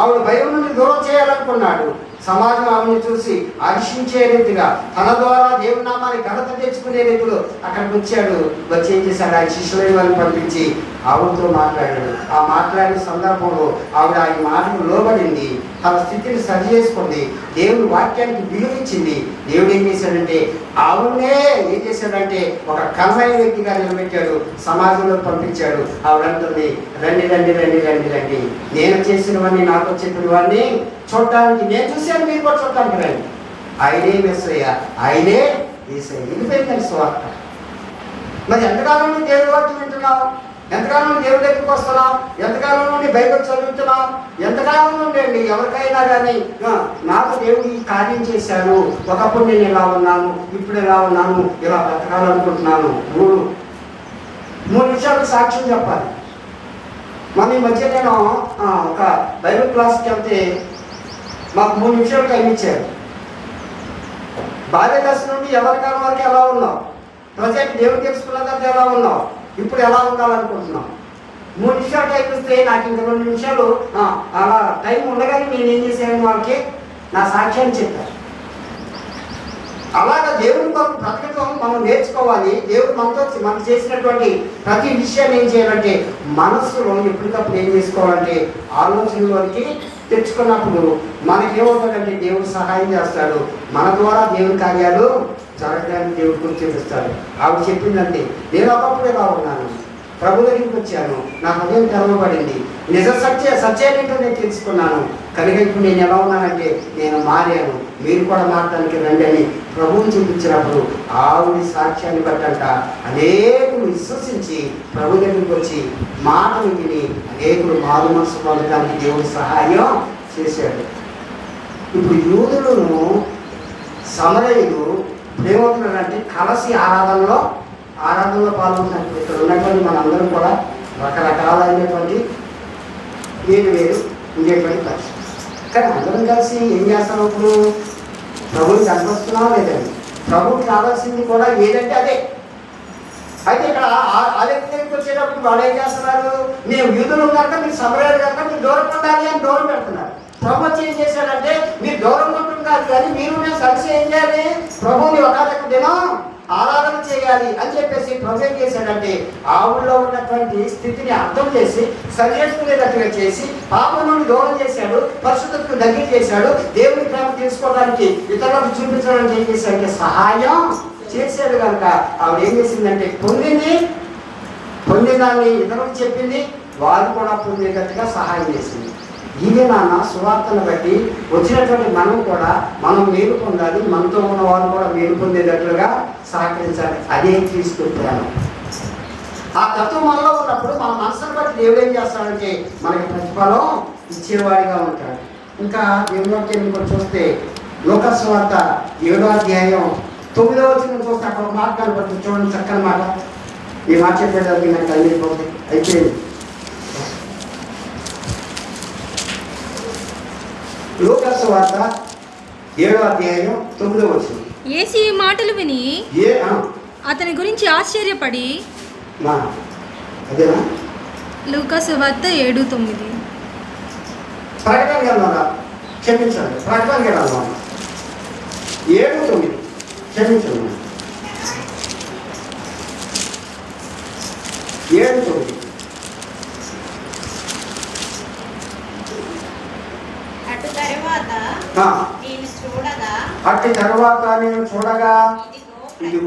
ఆవిడ భయం నుండి దూరం చేయాలనుకున్నాడు. సమాజం ఆమెను చూసి హర్షించే రీతిగా తన ద్వారా దేవుని నామాన్ని ఘనత తెచ్చుకునే రీతిలో అక్కడికి వచ్చాడు. వచ్చి ఏం చేశాడు, ఆయన శిష్యులైన వాళ్ళని పంపించి ఆవిడతో మాట్లాడాడు. ఆ మాట్లాడిన సందర్భంలో ఆవిడ ఆయన మాటకు లోబడింది, తన స్థితిని సరి చేసుకుంది, దేవుని వాక్యానికి విలువించింది. దేవుడు ఏం చేశాడంటే ఆవిడనే ఏం చేశాడంటే ఒక కన్వైన వ్యక్తిగా నిలబెట్టాడు, సమాజంలో పంపించాడు. ఆవిడంటుంది, రండి రండి రండి రండి రండి, నేను చేసినవన్నీ నాతో చెప్పిన వాడిని చూడటానికి, నేను చూశాను మీరు కూడా చూడటానికి రండి. ఆయనే మెస్సయ్య, ఆయనే యేసయ్య. వెళ్ళిపోయిందని స్వార్థ. మరి ఎంతకాలం నుండి దేవుడి వాక్యం వింటున్నావు? ఎంతకాలం నుండి దేవుడి దగ్గరికి వస్తున్నావు? ఎంతకాలం నుండి బైబిల్ చదువుతున్నావు? ఎంతకాలం నుండి అండి ఎవరికైనా కానీ నాకు దేవుడు ఈ కార్యం చేశాను, ఒకప్పుడు నేను ఇలా ఉన్నాను, ఇప్పుడు ఇలా ఉన్నాను, ఇలా బ్రతకాలనుకుంటున్నాను. మూడు విషయాలకు సాక్ష్యం చెప్పాలి. మన ఈ మధ్య నేను ఒక బైబిల్ క్లాస్కి వెళ్తే మాకు 3 నిమిషాలు టైం ఇచ్చారు. బాల్య దశ నుండి ఎవరికాలం వరకు ఎలా ఉన్నావు, ప్రజెంట్ దేవుడు తెలుసుకున్న తర్వాత ఎలా ఉన్నావు, ఇప్పుడు ఎలా ఉండాలనుకుంటున్నాం. 3 నిమిషాలు టైం ఇస్తే నాకు ఇంకా 2 నిమిషాలు అలా టైం ఉండగానే నేను ఏం చేశాను, వాళ్ళకి నా సాక్ష్యాన్ని చెప్పాను. అలాగా దేవుని కొరకు బ్రతకడం మనం నేర్చుకోవాలి. దేవుడు మనకు చేసినటువంటి ప్రతి విషయాన్ని ఏం చేయాలంటే మనస్సులో ఎప్పటికప్పుడు ఏం చేసుకోవాలంటే ఆలోచనలోకి తెచ్చుకున్నప్పుడు మనకేమవుతుందంటే దేవుడు సహాయం చేస్తాడు. మన ద్వారా దేవుని కార్యాలు జరగడానికి దేవుడు గురించి చూపిస్తాడు. ఆవిడ చెప్పిందంటే నేను ఒకప్పుడు ఎలా ఉన్నాను, ప్రభు దగ్గరికి వచ్చాను, నా హృదయం తెరవబడింది, నిజ సత్యాలేంటో నేను తెలుసుకున్నాను, కనుక ఇప్పుడు నేను ఎలా ఉన్నానంటే నేను మారాను, మీరు కూడా మారడానికి రండి అని ప్రభువుని చూపించినప్పుడు ఆవిడ సాక్ష్యాన్ని బట్టంట అనేకులు విశ్వసించి ప్రభు దగ్గరికి వచ్చి మాటలు విని అనేకులు మారు మనసు పొందడానికి దేవుడు సహాయం చేశాడు. ఇప్పుడు యూదులను సమరయులు ఏమవుతున్నారంటే కలిసి ఆరాధనలో పాల్గొంటున్నారు. ఇక్కడ ఉన్నటువంటి మనందరం కూడా రకరకాలైనటువంటి వేరు ఉండేటువంటి పరిస్థితి. కానీ అందరం కలిసి ఏం చేస్తాం, ఇప్పుడు ప్రభువుని కనిపిస్తున్నాం లేదండి. ప్రభువుకి కావాల్సింది కూడా ఏదంటే అదే. అయితే ఇక్కడ ఆ వ్యక్తి దగ్గరికి వచ్చేటప్పుడు వాళ్ళు ఏం చేస్తున్నారు, మేము యూదులు కనుక మీరు సమరయులు కనుక మీరు దూరం ఉండాలి అని దూరం పెడుతున్నారు. ప్రభు వచ్చి ఏం చేశాడంటే మీరు దూరం ఉంటున్నారు కానీ మీరు నేను కలిసి ఏం చేయాలి, ప్రభువుని ఒక దినం ఆరాధన చేయాలి అని చెప్పేసి ప్రభు ఏం చేశాడంటే ఆవుల్లో ఉన్నటువంటి స్థితిని అర్థం చేసి సరి చేసుకునేటట్టుగా చేసి పాపం నుండి దూరం చేశాడు, పరిశుద్ధతకు దగ్గర చేశాడు, దేవుని ప్రేమ తీసుకోవడానికి ఇతరులకు చూపించడానికి ఏం చేశాడంటే సహాయం చేశాడు. కనుక ఆవిడ ఏం చేసిందంటే పొందిదాన్ని ఇతరులకు చెప్పింది, వారు కూడా పొందేటట్టుగా సహాయం చేసింది. ఇదే నాన్న సువార్తను బట్టి వచ్చినటువంటి మనం మేలు పొందాలి, మనతో ఉన్న వారు కూడా మేలు పొందేటట్లుగా సహకరించాలి. అదే క్రీస్తు ప్రేమ. ఆ తత్వం మనలో ఉన్నప్పుడు మన మనసును బట్టి దేవుడు ఏం చేస్తాడంటే మనకి ప్రతిఫలం ఇచ్చేవాడిగా ఉంటాడు. ఇంకా దేవుడికి ఇంకొకటి చూస్తే లూకా సువార్త 7వ అధ్యాయం 9వ వచనం చూస్తే అక్కడ ఒక మాట కనబడుతుంది. చూడండి, చక్కని మాట. ఈ మాట చెప్పేదానికి నాకు అందిపోతుంది. అయిపోయింది. లూకా సువార్త 7వ అధ్యాయం 9వ వచనం. యేసు ఈ మాటలు విని అతని గురించి ఆశ్చర్యపడి, అదేనా లూకా సువార్త 7:9. ప్రకటనకి వెళ్దాం, క్షమించండి, ప్రకటనకి వెళ్దాం 7:9. క్షమించండి, 7:9. అట్టి తర్వాత నేను చూడగా ఇదిగో